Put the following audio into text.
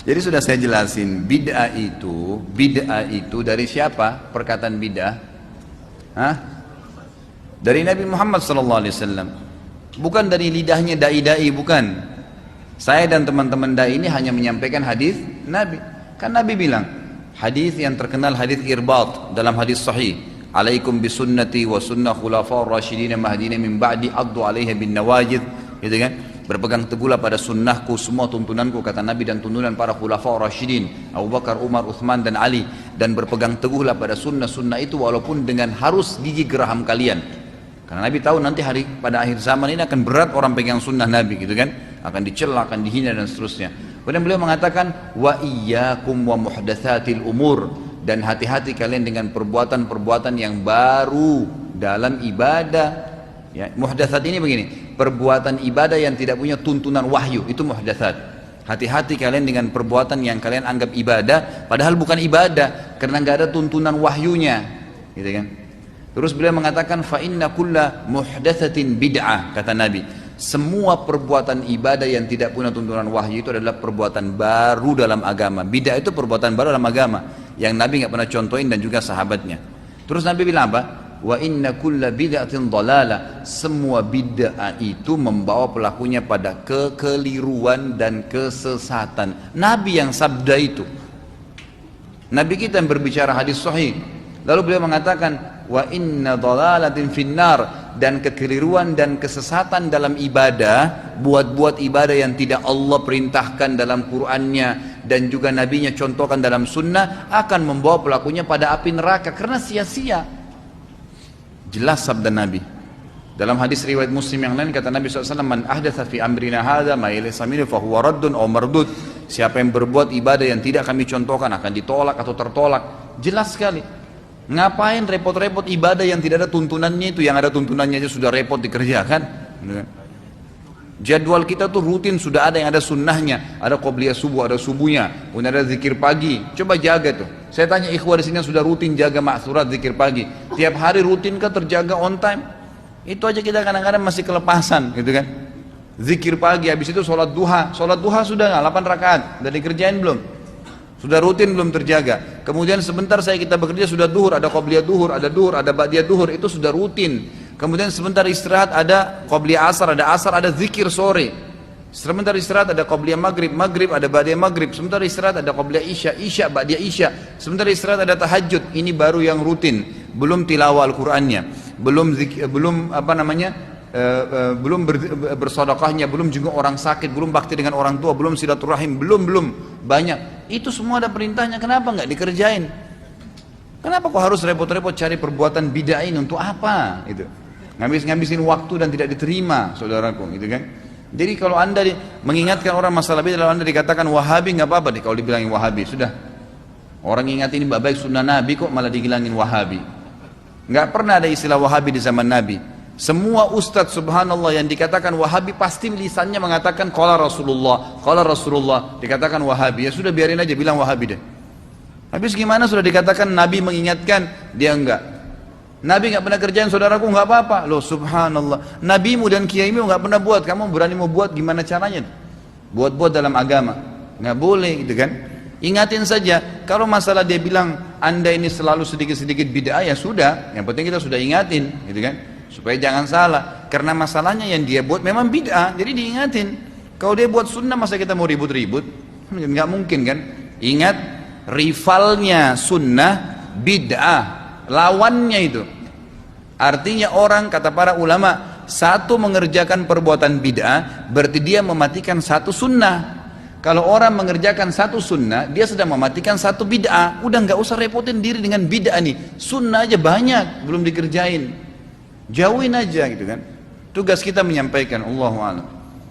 Jadi sudah saya jelasin, bid'ah itu dari siapa? Perkataan bid'ah? Hah? Dari Nabi Muhammad SAW. Bukan dari lidahnya dai-dai, bukan. Saya dan teman-teman dai ini hanya menyampaikan hadis Nabi. Kan Nabi bilang, hadis yang terkenal hadis irbat dalam hadis sahih, alaikum bisunnati wa sunnah khulafa'ur rasyidin mahdina min ba'di addu 'alaiha bin nawajid, gitu kan? Berpegang teguhlah pada sunnahku, semua tuntunanku, kata Nabi, dan tuntunan para khulafa'ur rasyidin Abu Bakar, Umar, Uthman dan Ali, dan berpegang teguhlah pada sunnah-sunnah itu walaupun dengan harus gigi geraham kalian. Karena Nabi tahu nanti pada akhir zaman ini akan berat orang pegang sunnah Nabi, gitu kan? Akan dicela, akan dihina dan seterusnya. Kemudian beliau mengatakan wa iyyakum wa muhdatsatil umur, dan hati-hati kalian dengan perbuatan-perbuatan yang baru dalam ibadah. Ya, muhdatsat ini begini, perbuatan ibadah yang tidak punya tuntunan wahyu, itu muhdatsat. Hati-hati kalian dengan perbuatan yang kalian anggap ibadah padahal bukan ibadah karena nggak ada tuntunan wahyunya, gitu kan? Terus beliau mengatakan fa inna kulla muhdatsatin bid'ah, kata Nabi. Semua perbuatan ibadah yang tidak punya tuntunan wahyu itu adalah perbuatan baru dalam agama. Bid'ah itu perbuatan baru dalam agama yang Nabi nggak pernah contohin dan juga sahabatnya. Terus Nabi bilang apa? Wa inna kulla bid'atin dhalalah. Semua bid'ah itu membawa pelakunya pada kekeliruan dan kesesatan. Nabi yang sabda itu. Nabi kita yang berbicara hadis sahih. Lalu beliau mengatakan wa inna dhalalatin finnar, dan kekeliruan dan kesesatan dalam ibadah, buat ibadah yang tidak Allah perintahkan dalam Qur'annya dan juga Nabinya contohkan dalam sunnah, akan membawa pelakunya pada api neraka karena sia-sia. Jelas sabda Nabi. Dalam hadis riwayat Muslim yang lain kata Nabi SAW, man ahdatsa fi amrina hadza ma laysa minhu fa huwa raddun aw mardud. Siapa yang berbuat ibadah yang tidak kami contohkan akan ditolak atau tertolak. Jelas sekali. Ngapain repot-repot ibadah yang tidak ada tuntunannya itu, yang ada tuntunannya aja sudah repot dikerjakan. Jadwal kita tuh rutin sudah ada yang ada sunnahnya, ada qobliyah subuh, ada subuhnya, kemudian ada zikir pagi. Coba jaga tuh. Saya tanya ikhwah di sini yang sudah rutin jaga ma'thurat zikir pagi. Tiap hari rutin kan terjaga on time? Itu aja kita kadang-kadang masih kelepasan, gitu kan? Zikir pagi, habis itu sholat duha. Sholat duha sudah nggak? 8 rakaat, udah dikerjain belum? Sudah rutin belum terjaga. Kemudian sebentar kita bekerja sudah duhur, ada qobliyah duhur, ada ba'diyah duhur, itu sudah rutin. Kemudian sebentar istirahat ada qobliyah asar, ada zikir sore. Sebentar istirahat ada qobliyah maghrib, ada ba'diyah maghrib. Sebentar istirahat ada qobliyah isya, ba'diyah isya. Sebentar istirahat ada tahajud. Ini baru yang rutin. Belum tilawah Al-Qur'annya, belum bersedekahnya, belum juga orang sakit, belum bakti dengan orang tua, belum silaturahim, belum banyak. Itu semua ada perintahnya, kenapa nggak dikerjain? Kenapa kok harus repot-repot cari perbuatan bid'ah ini untuk apa? Itu ngabisin waktu dan tidak diterima, saudaraku, gitu kan? Jadi kalau anda mengingatkan orang masalah bid'ah, kalau anda dikatakan Wahabi, nggak apa-apa deh kalau dibilangin Wahabi, sudah. Orang ingat ini baik sunnah Nabi kok malah dibilangin Wahabi. Nggak pernah ada istilah Wahabi di zaman Nabi. Semua ustadz subhanallah yang dikatakan Wahabi pasti lisannya mengatakan qala Rasulullah, dikatakan Wahabi. Ya sudah biarin aja bilang Wahabi deh. Habis gimana sudah dikatakan Nabi mengingatkan, dia enggak. Nabi enggak pernah kerjain, saudaraku, enggak apa-apa. Loh subhanallah. Nabimu dan kiaimu enggak pernah buat, kamu berani mau buat, gimana caranya? Buat dalam agama. Enggak boleh gitu kan. Ingatin saja, kalau masalah dia bilang anda ini selalu sedikit-sedikit bid'ah, ya sudah, yang penting kita sudah ingatin gitu kan. Supaya jangan salah, karena masalahnya yang dia buat memang bid'ah, jadi diingatin. Kalau dia buat sunnah masa kita mau ribut-ribut? Nggak mungkin kan. Ingat, rivalnya sunnah bid'ah, lawannya itu. Artinya orang, kata para ulama, satu mengerjakan perbuatan bid'ah berarti dia mematikan satu sunnah. Kalau orang mengerjakan satu sunnah, dia sedang mematikan satu bid'ah. Udah nggak usah repotin diri dengan bid'ah nih, sunnah aja banyak belum dikerjain. Jauhin aja gitu kan. Tugas kita menyampaikan, Allahu a'lam.